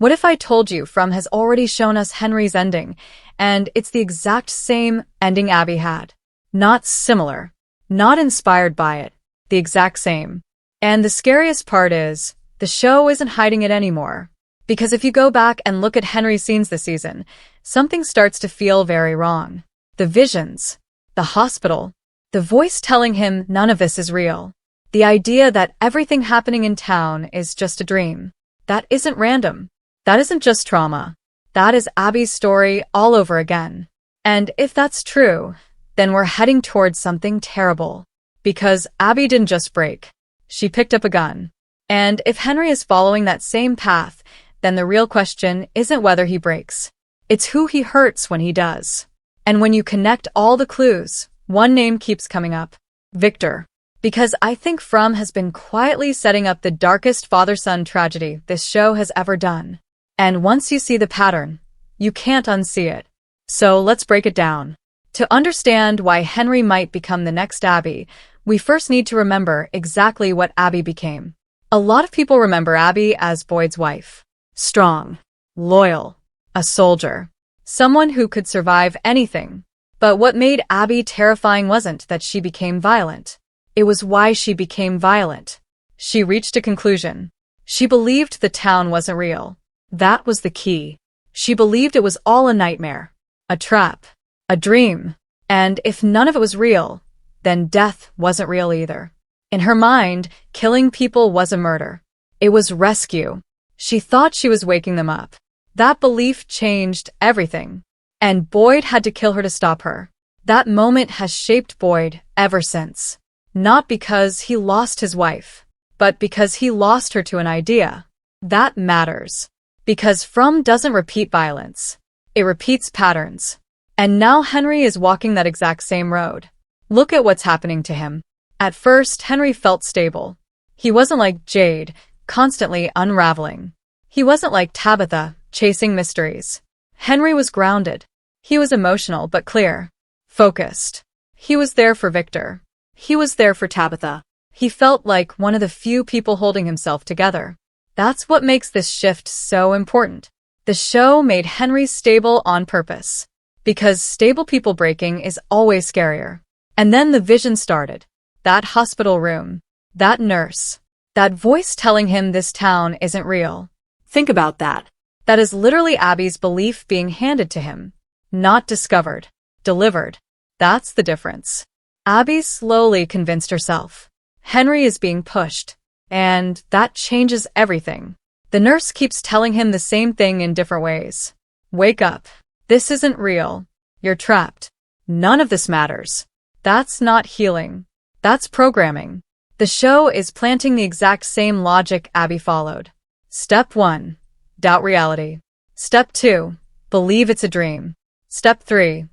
What if I told you From has already shown us Henry's ending, and it's the exact same ending Abby had? Not similar, not inspired by it, the exact same. And the scariest part is, the show isn't hiding it anymore. Because if you go back and look at Henry's scenes this season, something starts to feel very wrong. The visions, the hospital, the voice telling him none of this is real. The idea that everything happening in town is just a dream. That isn't random. That isn't just trauma. That is Abby's story all over again. And if that's true, then we're heading towards something terrible. Because Abby didn't just break. She picked up a gun. And if Henry is following that same path, then the real question isn't whether he breaks. It's who he hurts when he does. And when you connect all the clues, one name keeps coming up. Victor. Because I think From has been quietly setting up the darkest father-son tragedy this show has ever done. And once you see the pattern, you can't unsee it. So let's break it down. To understand why Henry might become the next Abby, we first need to remember exactly what Abby became. A lot of people remember Abby as Boyd's wife. Strong, loyal, a soldier, someone who could survive anything. But what made Abby terrifying wasn't that she became violent. It was why she became violent. She reached a conclusion. She believed the town wasn't real. That was the key. She believed it was all a nightmare, a trap, a dream. And if none of it was real, then death wasn't real either. In her mind, killing people was a murder. It was rescue. She thought she was waking them up. That belief changed everything. And Boyd had to kill her to stop her. That moment has shaped Boyd ever since. Not because he lost his wife, but because he lost her to an idea. That matters. Because From doesn't repeat violence. It repeats patterns. And now Henry is walking that exact same road. Look at what's happening to him. At first, Henry felt stable. He wasn't like Jade, constantly unraveling. He wasn't like Tabitha, chasing mysteries. Henry was grounded. He was emotional but clear. Focused. He was there for Victor. He was there for Tabitha. He felt like one of the few people holding himself together. That's what makes this shift so important. The show made Henry stable on purpose. Because stable people breaking is always scarier. And then the vision started. That hospital room. That nurse. That voice telling him this town isn't real. Think about that. That is literally Abby's belief being handed to him. Not discovered. Delivered. That's the difference. Abby slowly convinced herself. Henry is being pushed. And that changes everything. The nurse keeps telling him the same thing in different ways. Wake up. This isn't real. You're trapped. None of this matters. That's not healing. That's programming. The show is planting the exact same logic Abby followed. Step 1. Doubt reality. Step 2. Believe it's a dream. Step 3.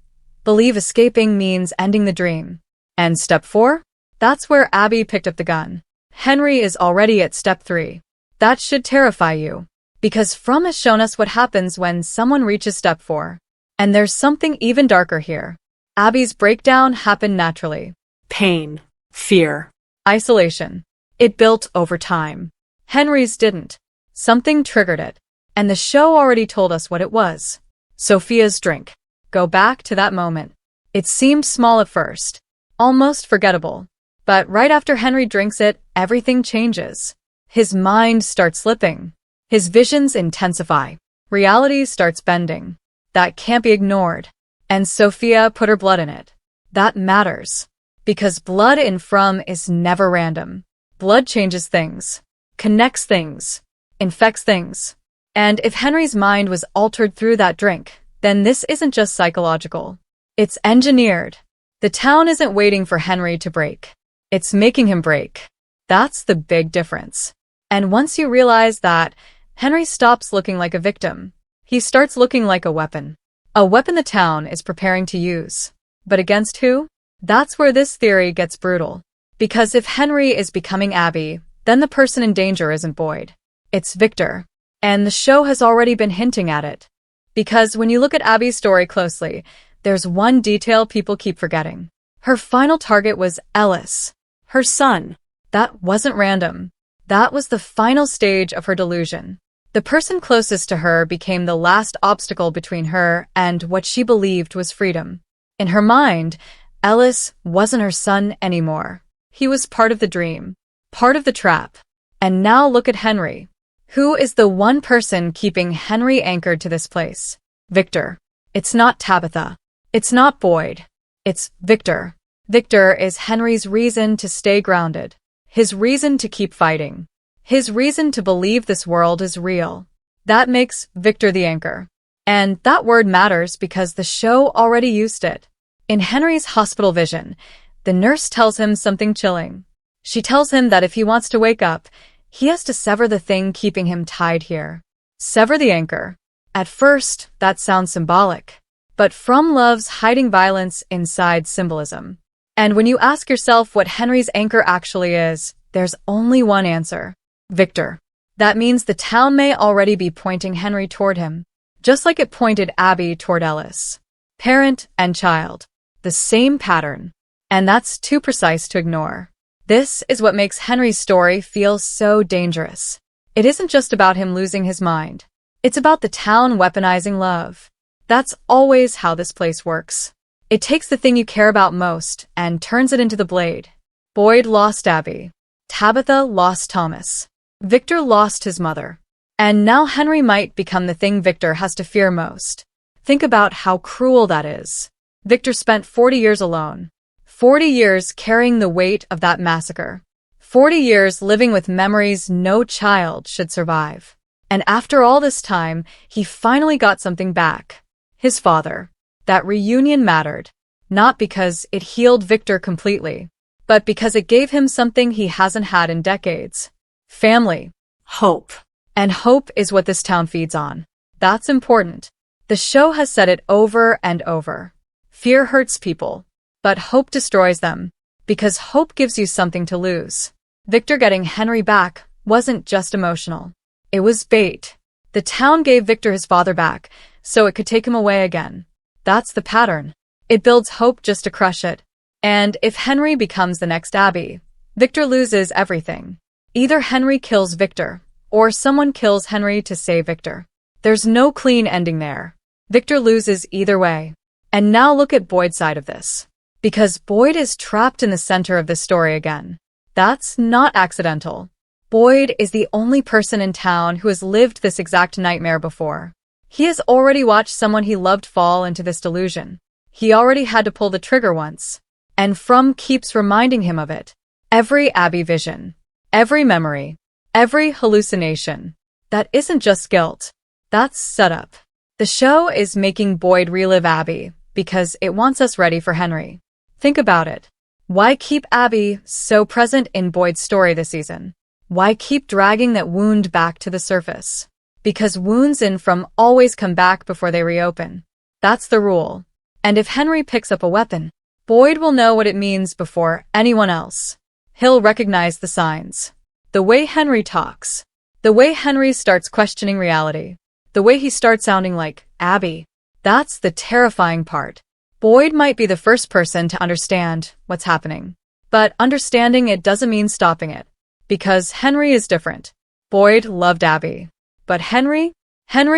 Believe escaping means ending the dream. And step 4? That's where Abby picked up the gun. Henry is already at step 3. That should terrify you. Because From has shown us what happens when someone reaches step 4. And there's something even darker here. Abby's breakdown happened naturally. Pain. Fear. Isolation. It built over time. Henry's didn't. Something triggered it. And the show already told us what it was. Sophia's drink. Go back to that moment. It seemed small at first. Almost forgettable. But right after Henry drinks it, everything changes. His mind starts slipping. His visions intensify. Reality starts bending. That can't be ignored. And Sophia put her blood in it. That matters. Because blood in From is never random. Blood changes things. Connects things. Infects things. And if Henry's mind was altered through that drink, then this isn't just psychological. It's engineered. The town isn't waiting for Henry to break. It's making him break. That's the big difference. And once you realize that, Henry stops looking like a victim. He starts looking like a weapon. A weapon the town is preparing to use. But against who? That's where this theory gets brutal. Because if Henry is becoming Abby, then the person in danger isn't Boyd. It's Victor. And the show has already been hinting at it. Because when you look at Abby's story closely, there's one detail people keep forgetting. Her final target was Ellis, her son. That wasn't random. That was the final stage of her delusion. The person closest to her became the last obstacle between her and what she believed was freedom. In her mind, Ellis wasn't her son anymore. He was part of the dream, part of the trap. And now look at Henry. Who is the one person keeping Henry anchored to this place? Victor. It's not Tabitha. It's not Boyd. It's Victor. Victor is Henry's reason to stay grounded. His reason to keep fighting. His reason to believe this world is real. That makes Victor the anchor. And that word matters because the show already used it. In Henry's hospital vision, the nurse tells him something chilling. She tells him that if he wants to wake up, he has to sever the thing keeping him tied here. Sever the anchor. At first, that sounds symbolic. But From loves hiding violence inside symbolism. And when you ask yourself what Henry's anchor actually is, there's only one answer. Victor. That means the town may already be pointing Henry toward him, just like it pointed Abby toward Ellis. Parent and child. The same pattern. And that's too precise to ignore. This is what makes Henry's story feel so dangerous. It isn't just about him losing his mind. It's about the town weaponizing love. That's always how this place works. It takes the thing you care about most and turns it into the blade. Boyd lost Abby. Tabitha lost Thomas. Victor lost his mother. And now Henry might become the thing Victor has to fear most. Think about how cruel that is. Victor spent 40 years alone. 40 years carrying the weight of that massacre. 40 years living with memories no child should survive. And after all this time, he finally got something back. His father. That reunion mattered. Not because it healed Victor completely, but because it gave him something he hasn't had in decades. Family. Hope. And hope is what this town feeds on. That's important. The show has said it over and over. Fear hurts people, but hope destroys them, because hope gives you something to lose. Victor getting Henry back wasn't just emotional. It was bait. The town gave Victor his father back, so it could take him away again. That's the pattern. It builds hope just to crush it. And if Henry becomes the next Abby, Victor loses everything. Either Henry kills Victor, or someone kills Henry to save Victor. There's no clean ending there. Victor loses either way. And now look at Boyd's side of this. Because Boyd is trapped in the center of this story again. That's not accidental. Boyd is the only person in town who has lived this exact nightmare before. He has already watched someone he loved fall into this delusion. He already had to pull the trigger once. And From keeps reminding him of it. Every Abby vision. Every memory. Every hallucination. That isn't just guilt. That's setup. The show is making Boyd relive Abby because it wants us ready for Henry. Think about it. Why keep Abby so present in Boyd's story this season? Why keep dragging that wound back to the surface? Because wounds in From always come back before they reopen. That's the rule. And if Henry picks up a weapon, Boyd will know what it means before anyone else. He'll recognize the signs. The way Henry talks. The way Henry starts questioning reality. The way he starts sounding like Abby. That's the terrifying part. Boyd might be the first person to understand what's happening. But understanding it doesn't mean stopping it. Because Henry is different. Boyd loved Abby. But Henry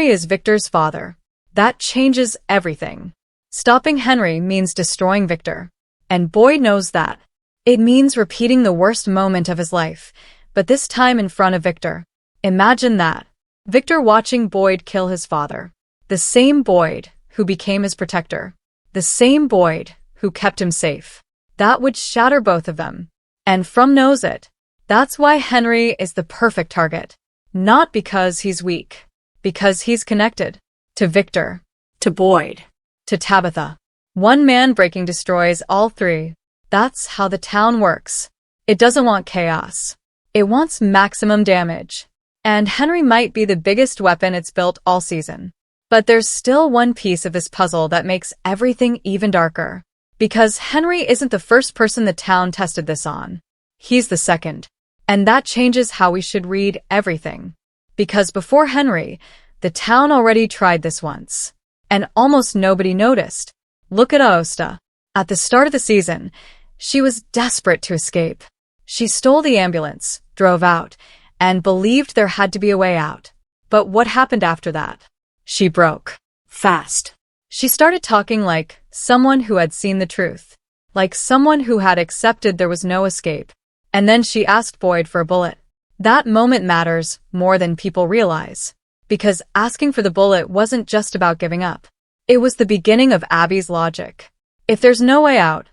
is Victor's father. That changes everything. Stopping Henry means destroying Victor. And Boyd knows that. It means repeating the worst moment of his life, but this time in front of Victor. Imagine that. Victor watching Boyd kill his father. The same Boyd who became his protector. The same Boyd who kept him safe. That would shatter both of them. And From knows it. That's why Henry is the perfect target. Not because he's weak. Because he's connected. To Victor. To Boyd. To Tabitha. One man breaking destroys all three. That's how the town works. It doesn't want chaos. It wants maximum damage. And Henry might be the biggest weapon it's built all season. But there's still one piece of this puzzle that makes everything even darker. Because Henry isn't the first person the town tested this on. He's the second. And that changes how we should read everything. Because before Henry, the town already tried this once. And almost nobody noticed. Look at Aosta. At the start of the season, she was desperate to escape. She stole the ambulance, drove out, and believed there had to be a way out. But what happened after that? She broke. Fast. She started talking like someone who had seen the truth, like someone who had accepted there was no escape. And then she asked Boyd for a bullet. That moment matters more than people realize, because asking for the bullet wasn't just about giving up. It was the beginning of Abby's logic. If there's no way out,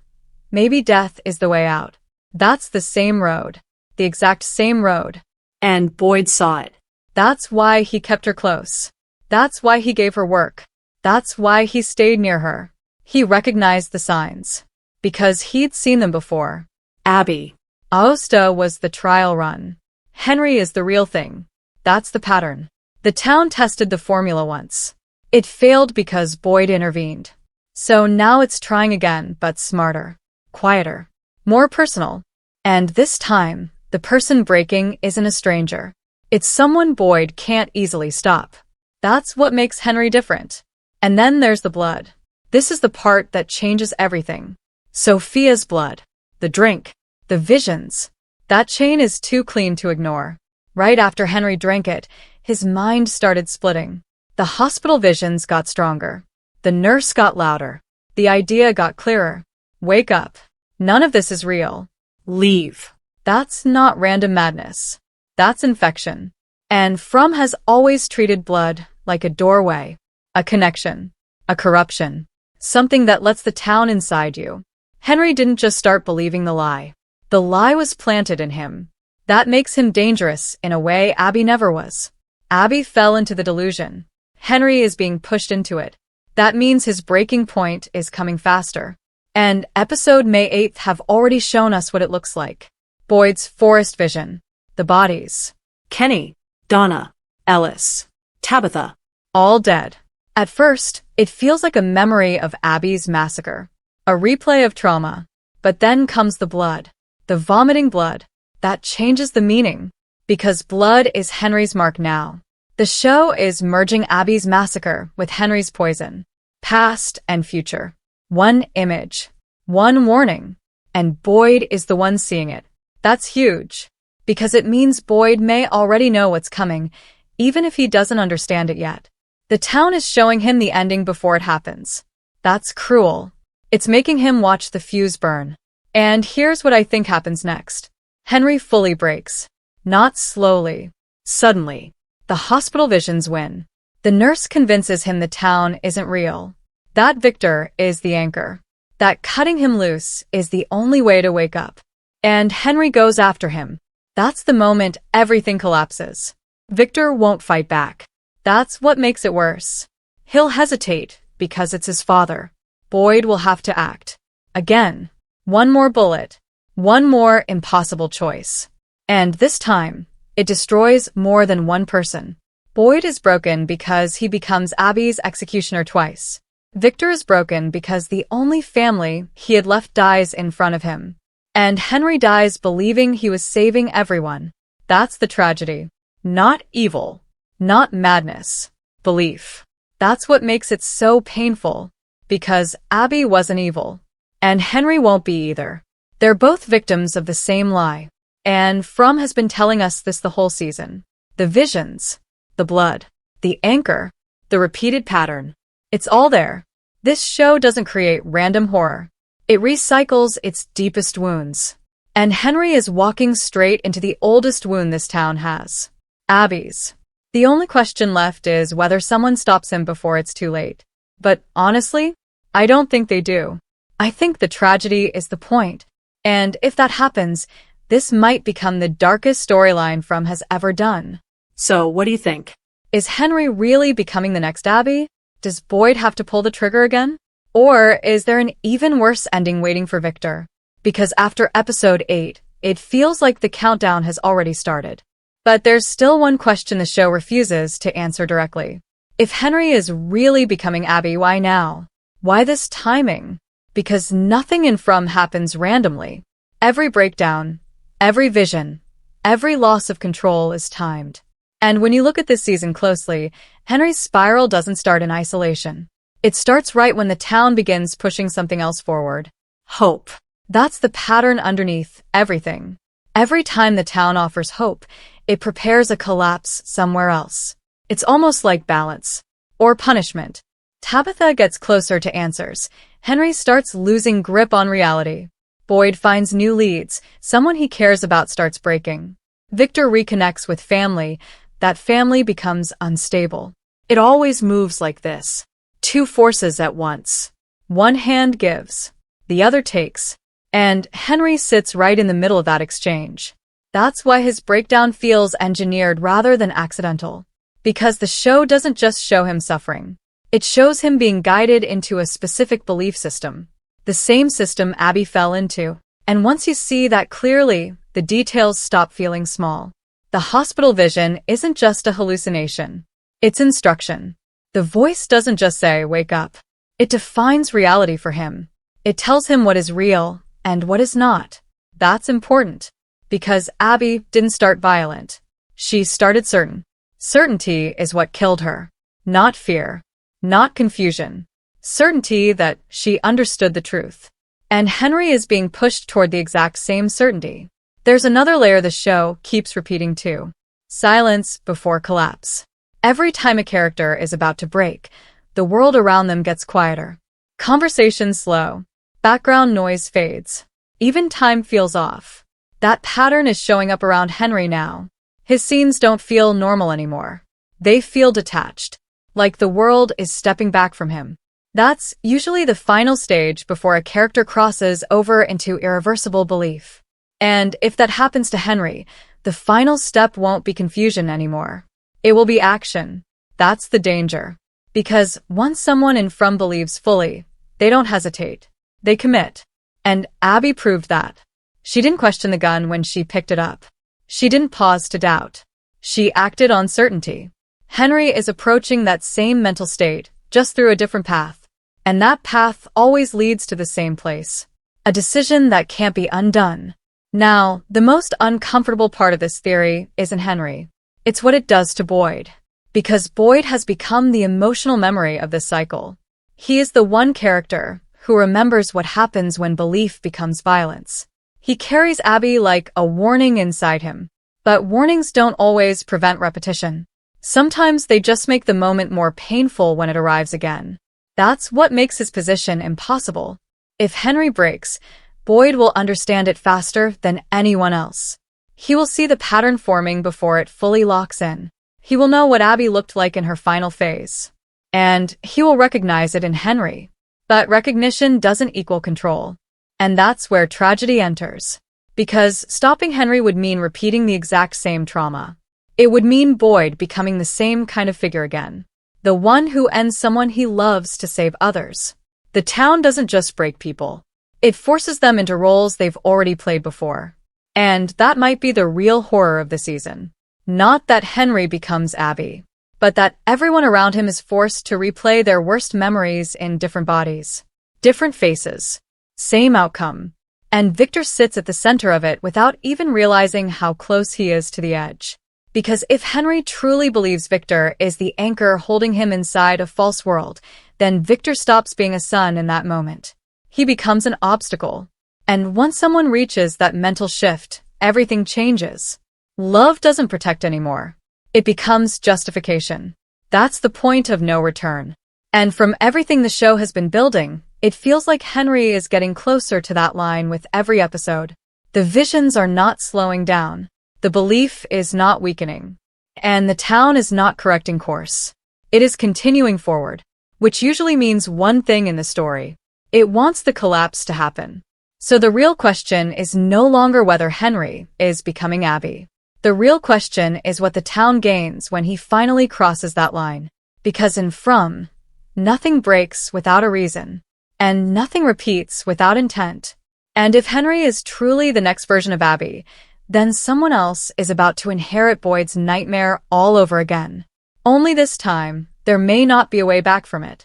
maybe death is the way out. That's the same road. The exact same road. And Boyd saw it. That's why he kept her close. That's why he gave her work. That's why he stayed near her. He recognized the signs. Because he'd seen them before. Abby. Aosta was the trial run. Henry is the real thing. That's the pattern. The town tested the formula once. It failed because Boyd intervened. So now it's trying again, but smarter, quieter, more personal. And this time, the person breaking isn't a stranger. It's someone Boyd can't easily stop. That's what makes Henry different. And then there's the blood. This is the part that changes everything. Sophia's blood. The drink. The visions. That chain is too clean to ignore. Right after Henry drank it, his mind started splitting. The hospital visions got stronger. The nurse got louder. The idea got clearer. Wake up. None of this is real. Leave. That's not random madness. That's infection. And From has always treated blood like a doorway, a connection, a corruption, something that lets the town inside you. Henry didn't just start believing the lie. The lie was planted in him. That makes him dangerous in a way Abby never was. Abby fell into the delusion. Henry is being pushed into it. That means his breaking point is coming faster. And episode May 8th have already shown us what it looks like. Boyd's forest vision. The bodies. Kenny. Donna. Ellis. Tabitha. All dead. At first, it feels like a memory of Abby's massacre. A replay of trauma. But then comes the blood. The vomiting blood. That changes the meaning. Because blood is Henry's mark now. The show is merging Abby's massacre with Henry's poison. Past and future. One image. One warning. And Boyd is the one seeing it. That's huge. Because it means Boyd may already know what's coming, even if he doesn't understand it yet. The town is showing him the ending before it happens. That's cruel. It's making him watch the fuse burn. And here's what I think happens next. Henry fully breaks. Not slowly. Suddenly. The hospital visions win. The nurse convinces him the town isn't real. That Victor is the anchor. That cutting him loose is the only way to wake up. And Henry goes after him. That's the moment everything collapses. Victor won't fight back. That's what makes it worse. He'll hesitate because it's his father. Boyd will have to act. Again. One more bullet. One more impossible choice. And this time, it destroys more than one person. Boyd is broken because he becomes Abby's executioner twice. Victor is broken because the only family he had left dies in front of him. And Henry dies believing he was saving everyone. That's the tragedy. Not evil. Not madness. Belief. That's what makes it so painful. Because Abby wasn't evil. And Henry won't be either. They're both victims of the same lie. And From has been telling us this the whole season. The visions. The blood. The anchor. The repeated pattern. It's all there. This show doesn't create random horror. It recycles its deepest wounds. And Henry is walking straight into the oldest wound this town has. Abby's. The only question left is whether someone stops him before it's too late. But honestly, I don't think they do. I think the tragedy is the point. And if that happens, this might become the darkest storyline From has ever done. So, what do you think? Is Henry really becoming the next Abby? Does Boyd have to pull the trigger again? Or is there an even worse ending waiting for Victor? Because after episode 8, it feels like the countdown has already started. But there's still one question the show refuses to answer directly. If Henry is really becoming Abby, why now? Why this timing? Because nothing in From happens randomly. Every breakdown, every vision, every loss of control is timed. And when you look at this season closely, Henry's spiral doesn't start in isolation. It starts right when the town begins pushing something else forward. Hope. That's the pattern underneath everything. Every time the town offers hope, it prepares a collapse somewhere else. It's almost like balance. Or punishment. Tabitha gets closer to answers. Henry starts losing grip on reality. Boyd finds new leads. Someone he cares about starts breaking. Victor reconnects with family. That family becomes unstable. It always moves like this. Two forces at once. One hand gives. The other takes. And Henry sits right in the middle of that exchange. That's why his breakdown feels engineered rather than accidental. Because the show doesn't just show him suffering. It shows him being guided into a specific belief system. The same system Abby fell into. And once you see that clearly, the details stop feeling small. The hospital vision isn't just a hallucination. It's instruction. The voice doesn't just say, "Wake up." It defines reality for him. It tells him what is real and what is not. That's important. Because Abby didn't start violent. She started certain. Certainty is what killed her. Not fear. Not confusion. Certainty that she understood the truth. And Henry is being pushed toward the exact same certainty. There's another layer the show keeps repeating too. Silence before collapse. Every time a character is about to break, the world around them gets quieter. Conversations slow. Background noise fades. Even time feels off. That pattern is showing up around Henry now. His scenes don't feel normal anymore. They feel detached. Like the world is stepping back from him. That's usually the final stage before a character crosses over into irreversible belief. And if that happens to Henry, the final step won't be confusion anymore. It will be action. That's the danger. Because once someone in From believes fully, they don't hesitate. They commit. And Abby proved that. She didn't question the gun when she picked it up. She didn't pause to doubt. She acted on certainty. Henry is approaching that same mental state, just through a different path. And that path always leads to the same place. A decision that can't be undone. Now, the most uncomfortable part of this theory isn't Henry. It's what it does to Boyd. Because Boyd has become the emotional memory of this cycle. He is the one character who remembers what happens when belief becomes violence. He carries Abby like a warning inside him. But warnings don't always prevent repetition. Sometimes they just make the moment more painful when it arrives again. That's what makes his position impossible. If Henry breaks, Boyd will understand it faster than anyone else. He will see the pattern forming before it fully locks in. He will know what Abby looked like in her final phase. And he will recognize it in Henry. But recognition doesn't equal control. And that's where tragedy enters. Because stopping Henry would mean repeating the exact same trauma. It would mean Boyd becoming the same kind of figure again. The one who ends someone he loves to save others. The town doesn't just break people. It forces them into roles they've already played before. And that might be the real horror of the season. Not that Henry becomes Abby, but that everyone around him is forced to replay their worst memories in different bodies. Different faces. Same outcome. And Victor sits at the center of it without even realizing how close he is to the edge. Because if Henry truly believes Victor is the anchor holding him inside a false world, then Victor stops being a son in that moment. He becomes an obstacle. And once someone reaches that mental shift, everything changes. Love doesn't protect anymore. It becomes justification. That's the point of no return. And from everything the show has been building, it feels like Henry is getting closer to that line with every episode. The visions are not slowing down. The belief is not weakening. And the town is not correcting course. It is continuing forward, which usually means one thing in the story. It wants the collapse to happen. So the real question is no longer whether Henry is becoming Abby. The real question is what the town gains when he finally crosses that line. Because in From, nothing breaks without a reason. And nothing repeats without intent. And if Henry is truly the next version of Abby, then someone else is about to inherit Boyd's nightmare all over again. Only this time, there may not be a way back from it.